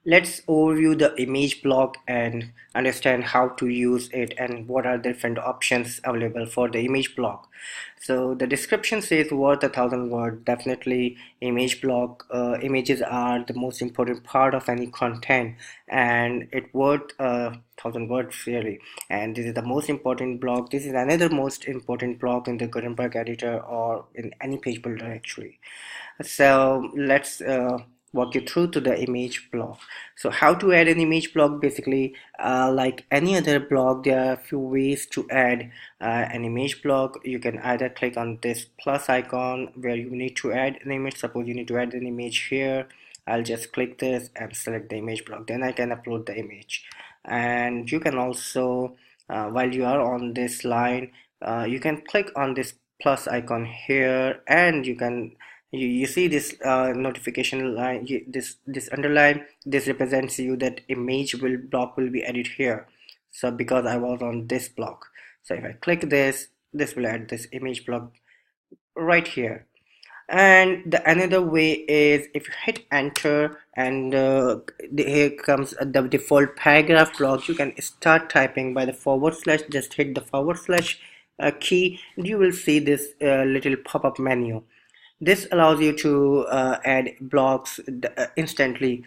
Let's overview the image block and understand how to use it and what are the different options available for the image block. So the description says worth 1,000 words. Definitely image block, images are the most important part of any content, and it worth 1,000 words really. And this is the most important block. This is another most important block in the Gutenberg editor or in any page builder actually. So let's walk you through to the image block. So how to add an image block? Basically, like any other block, there are a few ways to add an image block. You can either click on this plus icon where you need to add an image. Suppose you need to add an image here. I'll just click this and select the image block, then I can upload the image. And you can also while you are on this line, you can click on this plus icon here, and you see this notification line, this underline. This represents you that image will block will be added here. So because I was on this block, so if I click this, this will add this image block right here. And the another way is if you hit enter, and here comes the default paragraph block. You can start typing by the forward slash. Just hit the forward slash key, and you will see this little pop-up menu. This allows you to add blocks instantly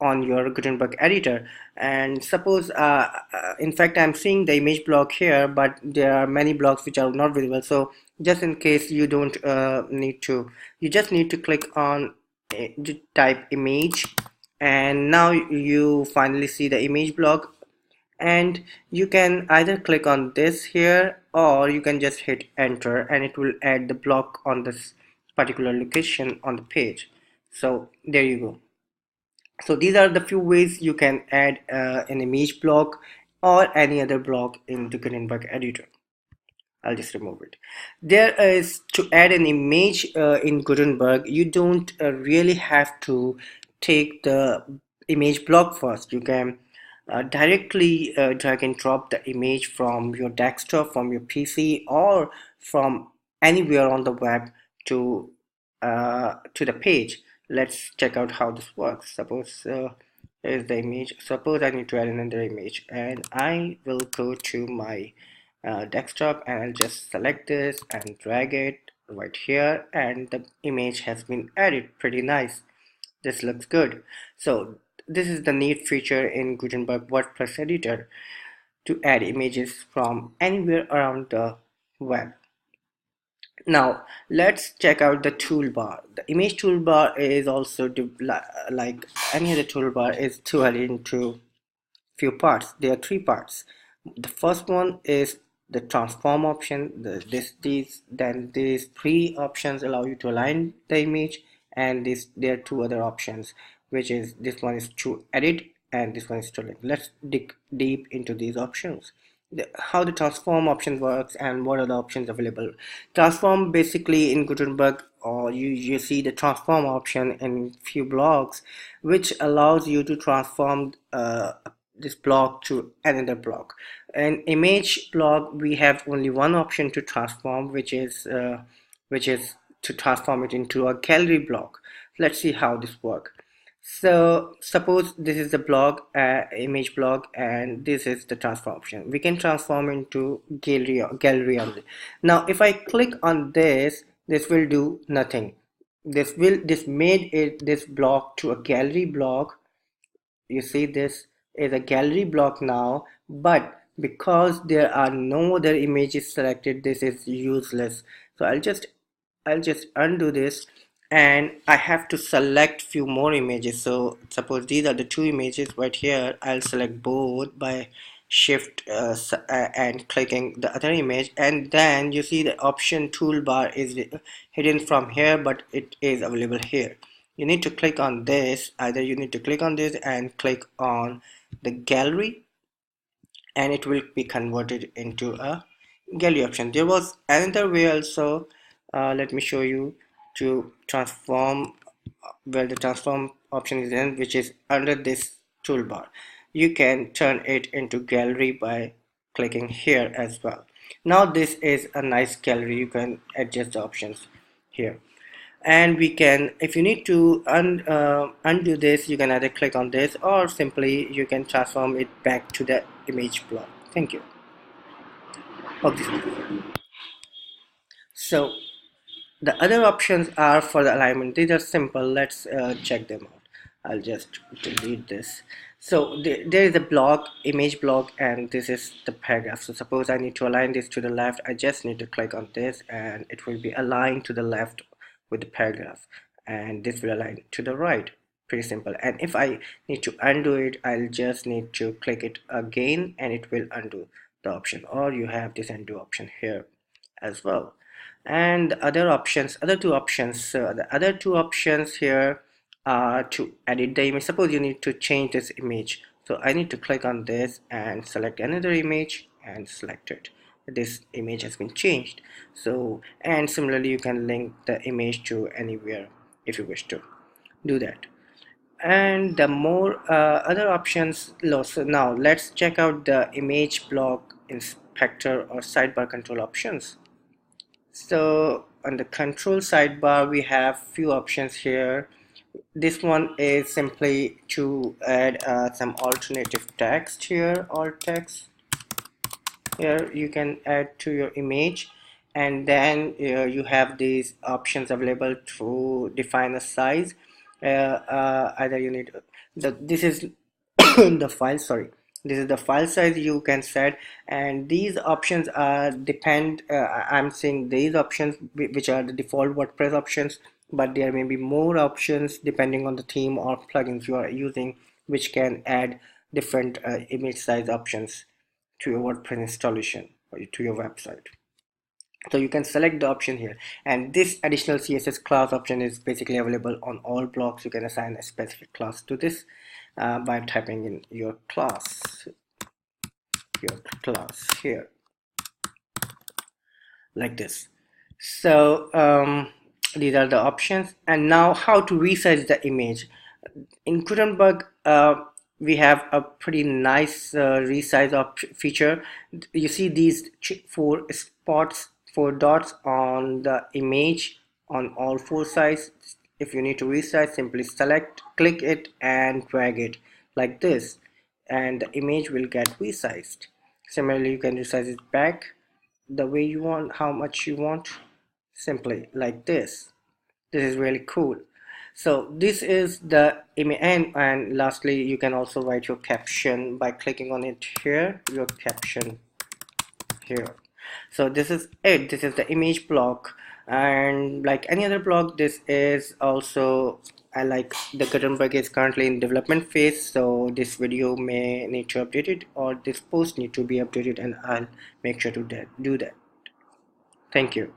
on your Gutenberg editor. And suppose, in fact, I'm seeing the image block here, but there are many blocks which are not visible. So just in case you don't need to, you just need to click on type image, and now you finally see the image block. And you can either click on this here, or you can just hit enter, and it will add the block on this particular location on the page. So there you go. So these are the few ways you can add an image block or any other block in the Gutenberg editor. I'll just remove it. There is, to add an image in Gutenberg, you don't really have to take the image block first. You can directly drag and drop the image from your desktop, from your PC, or from anywhere on the web to the page. Let's check out how this works. Suppose here's the image. Suppose I need to add another image, and I will go to my desktop, and I'll just select this and drag it right here, and the image has been added. Pretty nice. This looks good. So this is the neat feature in Gutenberg WordPress Editor, to add images from anywhere around the web. Now let's check out the toolbar. The image toolbar is also like any other toolbar, is divided into few parts. There are three parts. The first one is the transform option. Then these three options allow you to align the image, and there are two other options, which is this one is to edit and this one is to link. Let's dig deep into these options. How the transform option works and what are the options available. Transform, basically in Gutenberg, or you see the transform option in few blocks, which allows you to transform this block to another block. An image block, we have only one option to transform, which is to transform it into a gallery block. Let's see how this works. So suppose this is the block, image block, and this is the transform option. We can transform into gallery only. Now if I click on this, this will do nothing. This made this block to a gallery block. You see, this is a gallery block now, but because there are no other images selected, this is useless. So I'll just undo this, and I have to select few more images. So suppose these are the two images right here. I'll select both by shift and clicking the other image, and then you see the option toolbar is hidden from here, but it is available here. You need to click on this. Either you need to click on this and click on the gallery, and it will be converted into a gallery option. There was another way also. Let me show you, to transform, where the transform option is in, which is under this toolbar. You can turn it into gallery by clicking here as well. Now this is a nice gallery. You can adjust the options here. And we can, if you need to undo this, you can either click on this or simply you can transform it back to the image block. Thank you. Okay, so the other options are for the alignment. These are simple. Let's check them out. I'll just delete this. So there is a block, image block, and this is the paragraph. So suppose I need to align this to the left, I just need to click on this and it will be aligned to the left with the paragraph, and this will align to the right. Pretty simple. And if I need to undo it, I'll just need to click it again and it will undo the option, or you have this undo option here as well. And the other two options, the other two options here are to edit the image. Suppose you need to change this image, so I need to click on this and select another image and select it. This image has been changed. So, and similarly you can link the image to anywhere if you wish to do that. And the more other options. So now let's check out the image block inspector or sidebar control options. So on the control sidebar we have few options here. This one is simply to add some alternative text here. Alt text here you can add to your image, and then you have these options available to define a size. Either you need this is the file, sorry, this is the file size you can set, and these options are depend I'm saying these options which are the default WordPress options, but there may be more options depending on the theme or plugins you are using, which can add different image size options to your WordPress installation or to your website. So you can select the option here, and this additional CSS class option is basically available on all blocks. You can assign a specific class to this by typing in your class here like this. So these are the options. And now how to resize the image in Gutenberg. We have a pretty nice resize feature. You see these four dots on the image on all four sides. If you need to resize, simply select, click it and drag it like this, and the image will get resized. Similarly, you can resize it back the way you want, how much you want, simply like this. This is really cool. So this is the image, and lastly you can also write your caption by clicking on it here, your caption here. So this is it. This is the image block, and like any other block, this is also like the Gutenberg is currently in development phase, so this video may need to update it, or this post need to be updated, and I'll make sure to do that. Thank you.